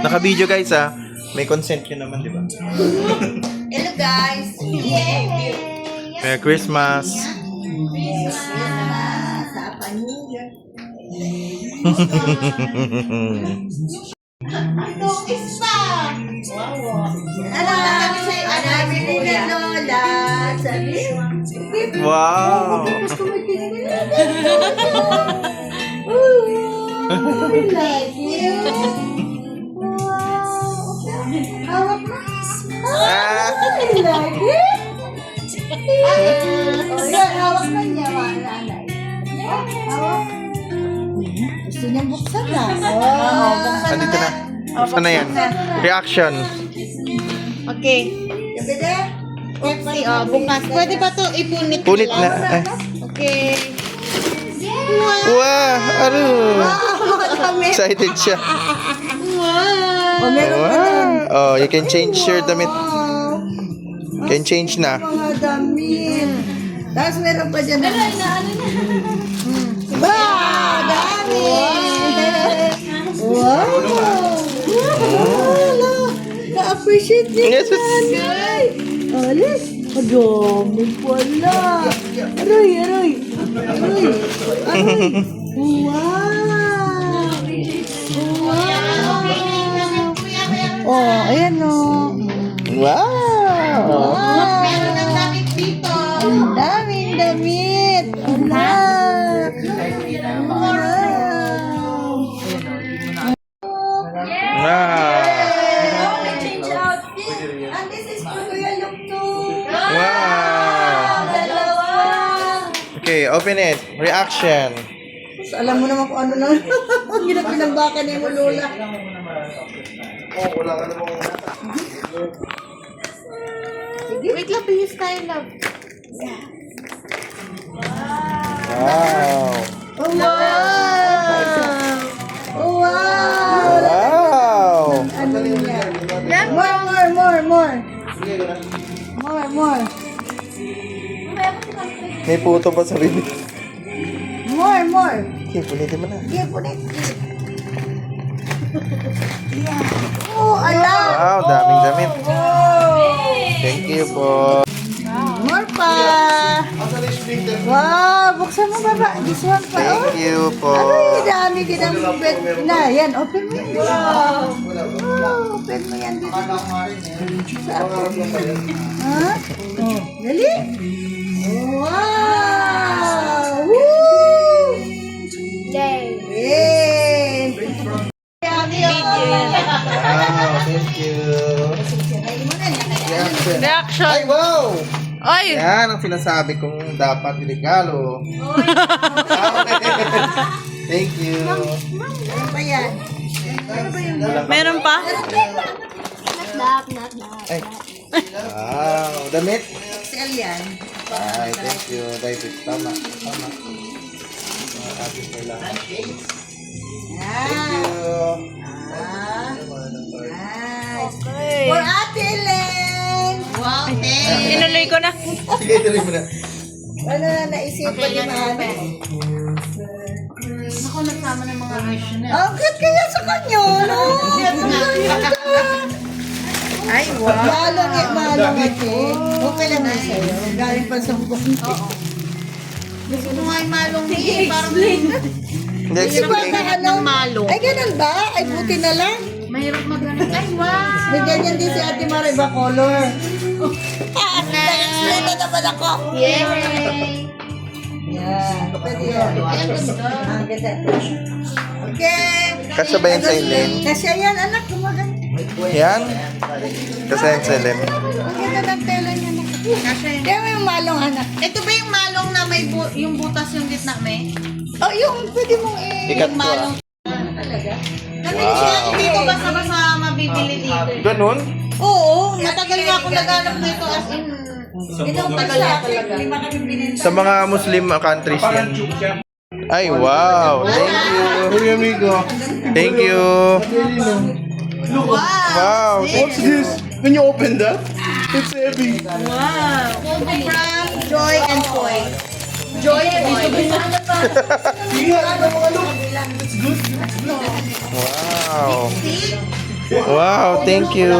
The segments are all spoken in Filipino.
Naka-video guys ah. May consent nyo naman, di ba? Hello guys! Yay! Merry Christmas! Sa Panyuga. Ito, isa! Ano kami sa'yo? Ano ni Lola? Sabi, Wow! like you. Hawak mo. I like it. Oh, yan, hawak na niya, mga nanay. Hawak. Gusto niyang buksan na. Oh, buksan Andito na. Buksan na yan. Reaction. Okay. Gabi na. Oopsie, bukas. Pwede ba to ipunit? Punit na. Ay. Okay. Wow! Ano? Dami. Excited siya. Oh, meron pa doon. Wow! Oh, you can change your damit. Can change na. Mga damit. Tapos meron pa dyan. Wow! Dami! Wow! Na-appreciate niya Yes, yes. nanay. Alis. Madami pala. Aray, aray. Aray. Aray. Wow! Wow! Oh, ayan o. Wow! Meron ng damit dito. Ang daming damit. Ala. Wow. Wow! Change outfit. And this is for Kuya Luke too. Wow! Dalawa. Okay, open it. Reaction. Alam mo naman kung ano na. Ang ginapinambakan ni mo, Lola. Wait lang, bihis tayo, love. Wow! Oh, wow! Oh, wow! Wow! Ano niya? More. More. May puto pa sa bibig. More. Okay, pulitin mo na. Sige, punit. Yeah. Oh, ala! Wow, daming damit. Thank you po. More pa! Wow, buksan mo baba. This one pa. Thank you po. Ay, dami ginambit na. Yan, open mo yan. Wow. Open mo yan dito. Ha? Oh, dali. Wow! Woo! Yay! Wow, thank you. Reaction. Ay, wow! Oy! Yan ang sinasabi kong dapat iregalo. Thank you. Ano ba yan? Meron pa? Ay. Wow, damit. XL yan. Ay, thank you. David, tama. Ating kailangan. Thank you. Nice. For Ate Len. Wow, tinuloy ko na. Sige, tuloy mo na. Ano na naisipan ni Mami? Ako nagsama ng mga wish na. Ang cute kaya sa kanya, no? Ay, wow. Malong ate. Okay lang na sa'yo. Galing pa sa bukong. Gusto mo nga yung malong ni parang hindi Hindi, Di ba explain. na ano? malong. Ay, ganun ba? Ay, buti na lang. Mahirap magano. Ay, wow! May ganyan din si Ate Mara, iba color. Nag-explain na naman ako. Yay! Yan. Pwede yan. Ang ganda. Okay. Kasya ba yan sa Ellen? Kasya yan, anak. Gumaganda. Yan? Kasya yan sa Ellen. Ang ganda ng tela niya, anak. Kaya mo yung malong, anak. Ito ba yung malong na may yung butas yung gitna, may? Oh, yung pwede mong Ikat ko malong. talaga. Nabili siya, hindi ko basta-basta mabibili dito. Ganun? Oo, matagal na ako naghanap nito as in. Itong tagal na talaga. Lima kami binili. Sa mga Muslim countries yan. Ay, wow. Thank you. Thank you. Wow. What's this? When you open that, it's heavy. Wow. From Joy and Toy. Joy, Wow. Wow, thank you.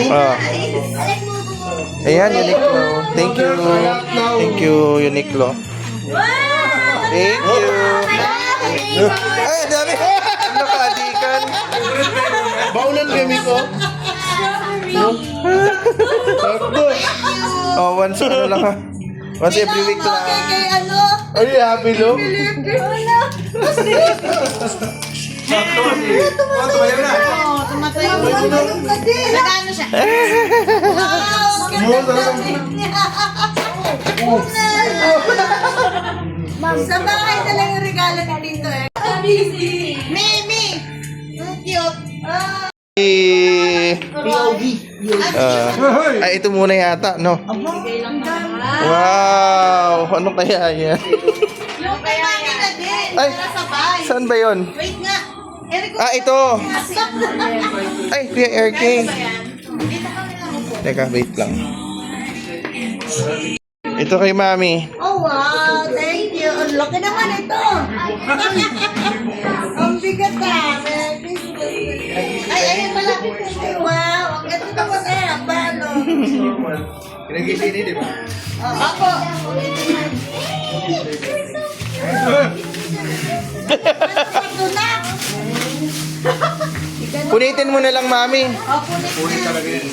Ah. Ayan, Uniqlo. Thank you. Thank you, Uniqlo. Thank you. Ay, dami. Ano ka, adikan? Baunan kami ko. Sakto. Oh, once ano lang ha. Once every week lang. Kay ano? Are you happy, Lo? Wala. tumatay. Tumatalong ka din. Nagano siya? Wow. Sa bahay na lang yung regalo na dito eh. Mimi! Ang cute. POV. Ay, ito muna yata, no? Wow! Ano kaya yan? Yung kay mami na din. Ay, Para sabay. saan ba yun? Wait nga. Eric, Ah, ito! Ay, Kuya RK. dito kami lang upo. Teka, wait lang. Ito kay Mami. Oh wow, thank you. Ang laki naman ito. Ang bigat ah. Ay, ayun pala. Ay wow, ang ganda naman eh. Ang balo. Pinag-isini, di ba? Ako. Ito na. Punitin mo na lang, Mami. Kunin talaga yan.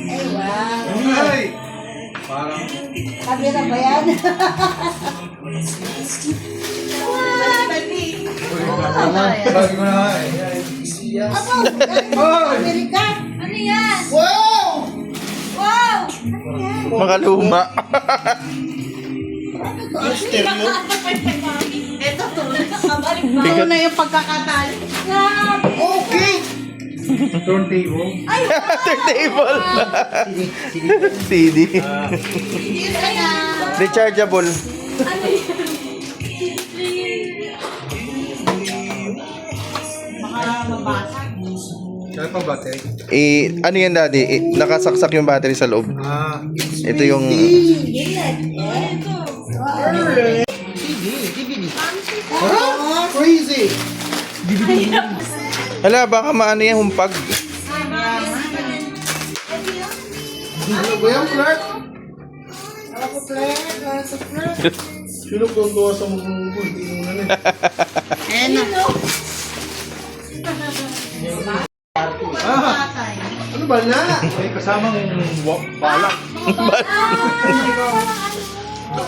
Ay wow. Ay! Parang... Kamera ba yan? Lagi mo na nga eh. Ako, Amerika. Ano yan? Wow! Wow! Mga luma. Mister mo? Ito to. Ito na yung pagkakatali. Okay! Turntable. Turntable. CD. Yun na nga. Rechargeable. Kaya pa battery? Ano yan, Daddy? Nakasaksak yung battery sa loob. Ah. Ito yung... Crazy! Hala, baka maano yan, humpag. Ano ba yan, Clark? Sino kung gawa sa mukha ko? Hindi mo na eh. Ayan na. Ano ba na? May kasamang balak.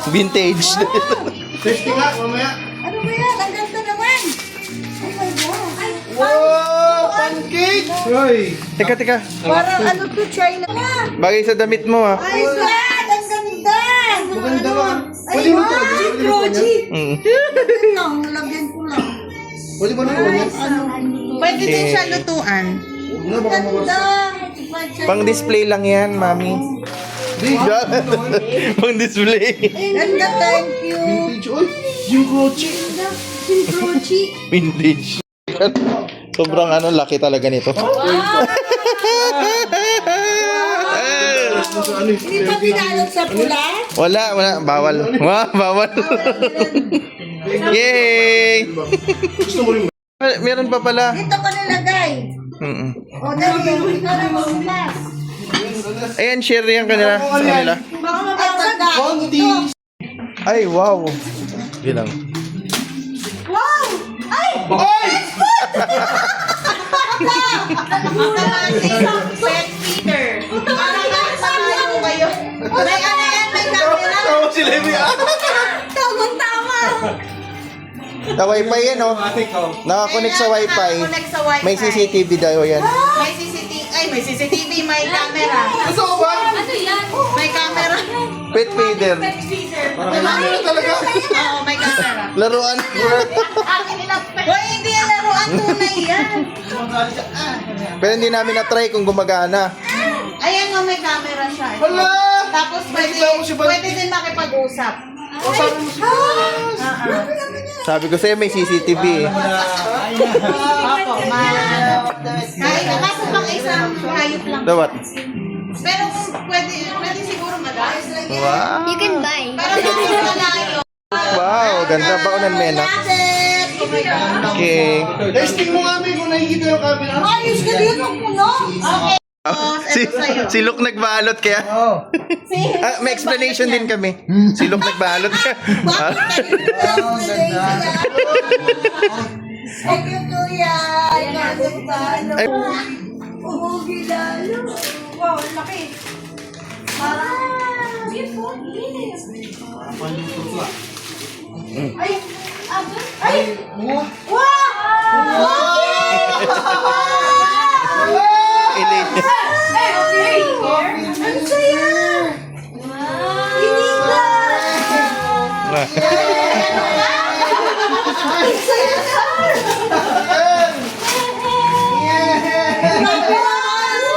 Vintage. Testing nga, mamaya. Ano ba yan? Ang ganda naman. Oh my God. Ay, Wow! Pancake! Hoy! Teka. parang ano to, China. Bagay sa damit mo, ha. Ay, God! Ang ganda! Maganda ba? Ay, Pwede mo wow! talaga. Pwede mo Project! Mm. Lagyan lang, lagyan ko lang. Pwede ba na po yan? Pwede din siya lutuan. Huwag na, baka Ganda! mawasak. Pang display lang yan, Mami. Pang display. Ganda, thank you. Vintage. Uy! Yung Croce! Project. Vintage. Sobrang laki talaga nito. Hindi pa pinalog sa pula? Wala. Bawal. Bawal. Yay! Gusto mo rin ba? Meron pa pala. Dito ko nilagay. Mm-mm. O, dali, ikaw na magbukas. Ayan, share yan kanila. Sa kanila. Baka mabasa Bounty! Ay, wow. Yun lang. Wow! Ay! Ay! Pet feeder. Parang nakasama mo kayo. May ano yan, may camera. Tawa si Levi. Tamang-tama! Sa wifi yan, oh. Nakakonect sa wifi. Connect sa wifi. May CCTV daw yan. May CCTV. Ay, may CCTV. May camera. Gusto ko ba? May camera. Pet feeder. Ano talaga? Oo, may camera. Laruan. Hoy, hindi yan laruan. Tunay yan. Pero hindi namin na-try kung gumagana. Ayan o, may camera siya. Hala! Tapos pwede din makipag-usap. O sabi mo siya. Sabi ko sa'yo, may CCTV eh. Opo, kahit kaso pang isang hayop lang. So what? Pero kung pwede siguro Wow. You can buy. Para makakalayo. Wow, ganda. Baunan mo yan, ah. Okay. Testing mo nga, May, kung nakikita yung camera. Ayos ka dito, puno. Okay. Si Luke nagbalot kaya. Ah, may explanation din kami. Si Luke nagbalot kaya. Thank you, Kuya. Inagod pa. Ay. Umugi lalo. Wow, ang laki. Ay! Ay! Wow! Elaine. Ang saya! Inigan! Ang saya ka!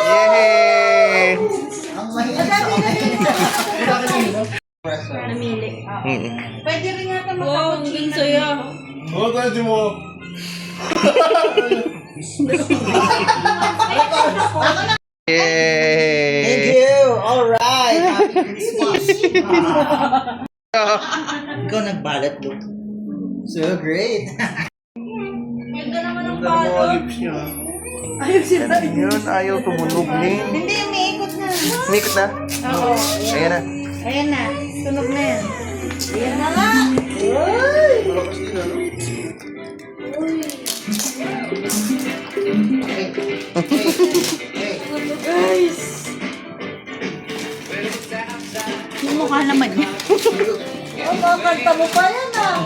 Yay! Mm-mm. Pwede rin nga ito Wow, ang ganda sa'yo. Oo, pwede mo. Yay! you. All right. Happy Christmas. Ikaw nagbalot, Luke. So great. Ganda naman ang Ganda ng mga lips niya. Yun, ayaw tumunog din. Hindi, umiikot na. Mix na? Oo. Ayan na. Ayan na. Tunog na yan. Ayan na nga! Malakas din, ano? Yung mukha naman niya. Oh, makakanta mo pa yan ah!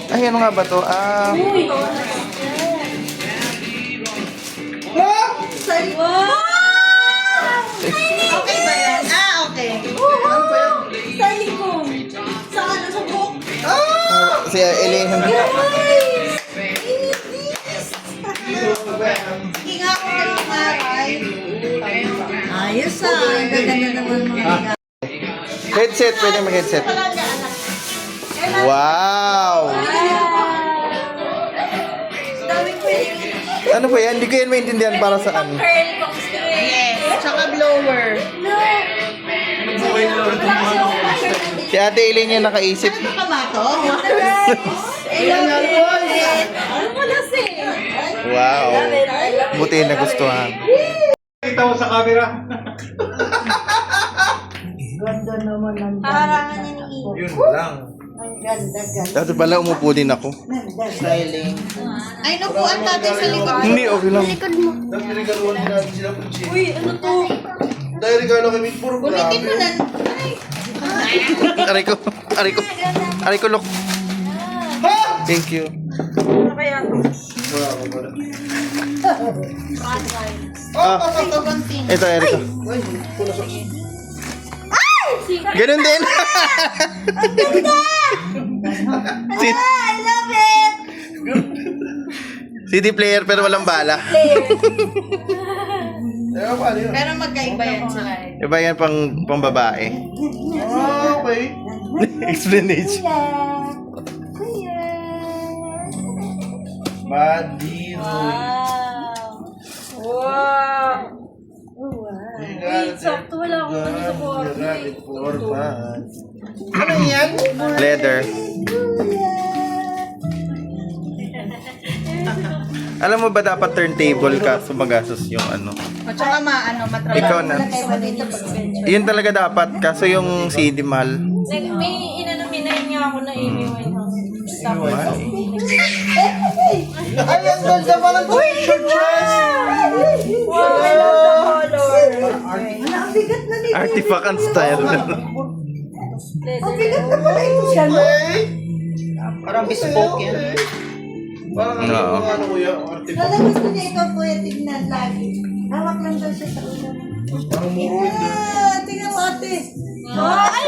Ay, ano nga ba to? Ah, Okay ba yan? Ah, okay. Sa likod! Sa ano, sa buhok? si Elaine. Hinga ko na yung aray. Ayos ah! Ang ganda na naman mga Headset, pwede mag-headset. Wow! daming pwede. Ano po yan? Hindi ko yan maintindihan para saan. Yes. Tsaka blower. Si Ate Elaine yung nakaisip. Ano ka ba to? Ano mo na si? Wow. Buti na gustuhan. Kita mo sa camera. Ganda naman ng Harangan niya ni Yun lang. Ang ganda, ganda. Dati pala umupo din ako. Styling. Ay, napuan natin sa likod. Hindi, okay lang. Dahil regaluhan din natin sila po, Chief. Uy, ano to? Dahil regalo kami, puro Ulitin mo na. Aray ko. Aray ko. Aray ko, look. Thank you. Ano kaya? Wala ko pala. Ah, Ito, konting. ito, ito. Ay, pula sa... Ganun din. C- I love it! CD player pero walang bala. Eh, paano yun? Pero magkaiba yan sila. Iba yan pang babae. Ah, okay. Explanation. Kuya! Bandito. Wow! Wait, sakto, wala akong ano sa buwan. Ano yan? Leather. Alam mo ba dapat turntable ka so magastos yung ano? At saka matrabaho. Ikaw na. Kaya dito pag-bench. Yun talaga dapat kaso yung CD mahal. May inanuminahin nga ako na Amy Winehouse. Tapos, Ay, ang ganda pa ng t-shirt dress. Wow! I love the color! Wala, ang bigat na nito. Artifact and style. Ang bigat na pala ito siya. Parang bespoke yan. Parang ano, Oo. ano kuya, artifact. Lalabas ko niya ito, kuya, tignan lagi. Hawak lang daw siya sa ulo. Parang muruin din. Tingnan mo ate.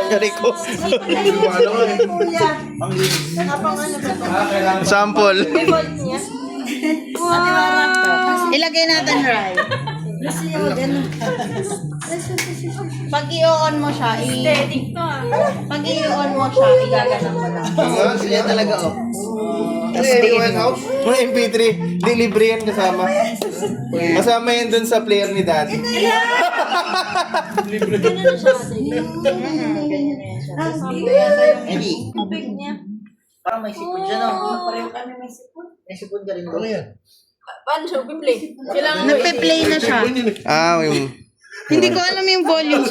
Aray ko. Ano nga eh. Kuya. Ang linis. Kapang ano ba ito? Kailangan Sample. Ilagay natin, Rai. Gusto niya mag-ano. Pag i-on mo siya, aesthetic to ah. pag i-on mo siya, igaganan mo lang. Sila talaga, oh. White House? Mga MP3. Di, libre yan kasama. Kasama yan dun sa player ni Daddy. Ganun na siya kasi. Eddie, Tubig niya. parang may sipon dyan, oh. Pareho kami may sipon. May sipon ka rin Ano doon. yan? Paano siya? Piplay. Kailangan mo Nagpe-play na siya. Ah, yung... Hindi ko alam yung volume.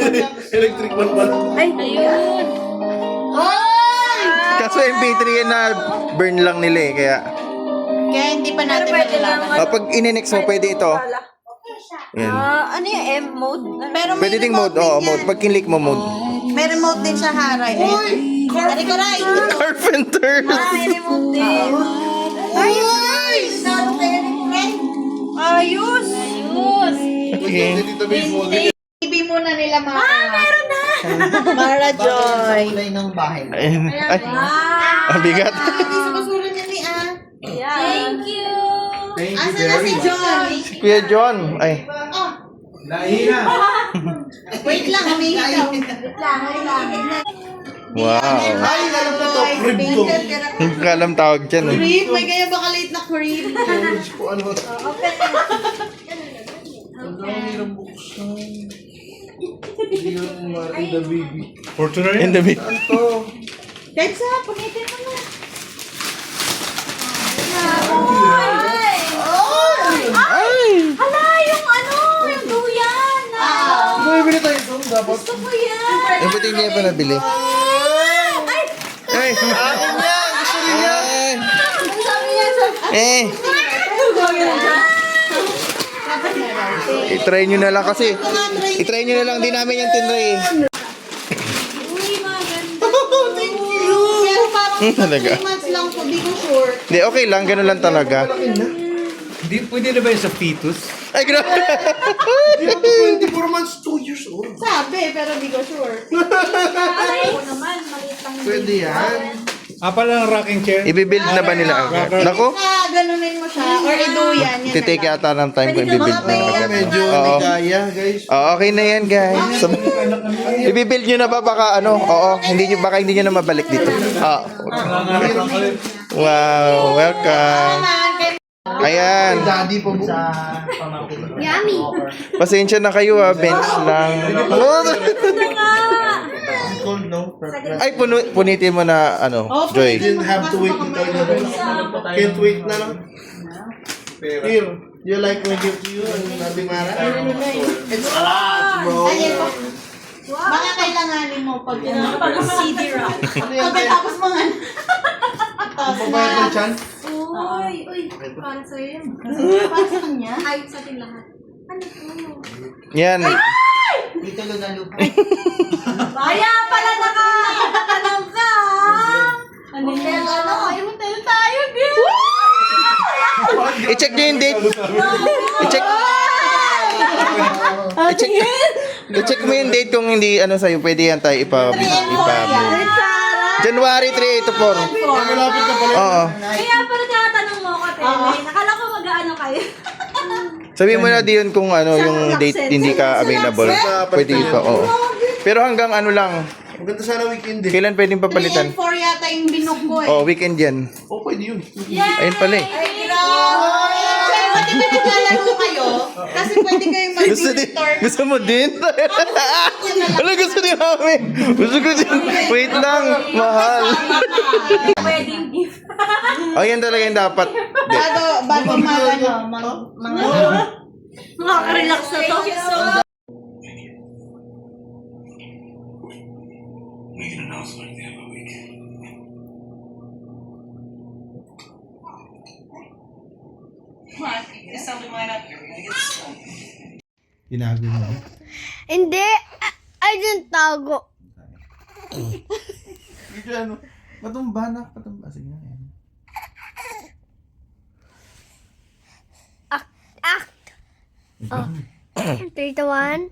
Electric one pala. Ay, ayun. Kaso MP3 yan na burn lang nila eh. Kaya Kaya hindi pa natin Pwede lang. malalaman. pag ininext mo, pwede ito. Yan. Ano yung M mode? Pero may Pwede ding remote mode. Oo, din mode. yan. Pag kinlik mo mode. May remote din siya, Haray. Uy! Aray! Carpenter! Ay, remote din. Ayos! Ayos! Ayos. Okay. Dito may folder. TV muna nila, Mara. Meron na! Mara Joy. Kulay ng bahay mo. Ay, ang bigat. Hindi sa basura niya ni Ah. Yeah. Thank you. Thank you Asa na si very much. John? Kuya John. Ay, Nahina. Wait lang, umihinga. wow. Ay, alam ko to. Crib to. Hindi ko alam tawag dyan. Eh. Creep? May ganyan ba kalit na creep? College ko ano. Ang dami ng buksan. Hindi yung Martin the baby. Fortunate? In the mid. Saan to? Kenza, punitin mo na. Ay! Hala, yung ano, yung duyan. Bumibili tayo ito. Dapat. Gusto ko yan. Eh, buti hindi niya pa nabili. Ay! Akin niya! Gusto rin niya! Eh! I-try nyo na lang kasi. I-try nyo na lang. Di namin yung tinry eh. Pero parang Talaga. 3 months lang po, di ko sure. Hindi, okay lang. Ganun lang talaga. Hindi, pwede na ba yun sa fetus? Ay, grabe. Hindi ko to 24 months, 2 years old. Sabi, pero di ko sure. Ako naman, maliit lang. Pwede yan. Ah, pala ng rocking chair? Ibibuild na ba nila agad? Nako, Ganunin mo siya, or iduyan. Yan titake na lang. yata ng time kung ibibuild na agad. Medyo Oo. hindi kaya, guys. Okay na yan, guys. Ibibuild nyo na ba baka ano? Oo, baka hindi nyo na mabalik dito. Ah. Wow, welcome. Ayan. Daddy po mo. Sa pamangkin mo. Yummy. Pasensya na kayo bench lang. Cold, no? Ay, punitin mo na ano, Joy. Didn't have to wait until the Can't wait na lang. Here, you like my gift to you and Nabi Mara? It's a lot, bro. Ayan po. Baka kailanganin mo pag CD rock. Ano yan, Ben? pagkatapos mga Babayad ng chan? Uy, para sa'yo yun. para sa kanya. Ay, sa ating lahat. Ano to? Yan. Dito na lupa. Kaya pala nakatanong ka. Ano yan? Ano? Ayaw tayo, girl. I-check nyo yung date. I-check mo yung date kung hindi ano sa'yo. Pwede yan tayo January 3 to 4. Malapit ka pala. Oo. Kaya pala tinatanong mo ko, Tele. Nakala ko mag-ano kayo. Sabihin mo na diyon kung ano yung date hindi ka available. Pwede ito, oo. Pero hanggang ano lang. Maganda sana weekend eh. Kailan pwedeng 3 papalitan? and 4 yata yung binok ko eh. Oh, weekend yan. Oh, pwede yun. Ayun pala eh. Ay, pwede ba naglalaro kayo? Kasi pwede kayong Gusto din. Gusto mo din? Ano gusto din namin? Gusto ko din. Wait lang. Mahal. Wedding gift. Oh, yan talaga yung dapat. Bago mga Nakaka-relax na to. Thank you so much. Ginago mo. Hindi. I didn't tago. Ito ano? Patumba na. Patumba. Sige na yan. Act. Oh. 3 to 1.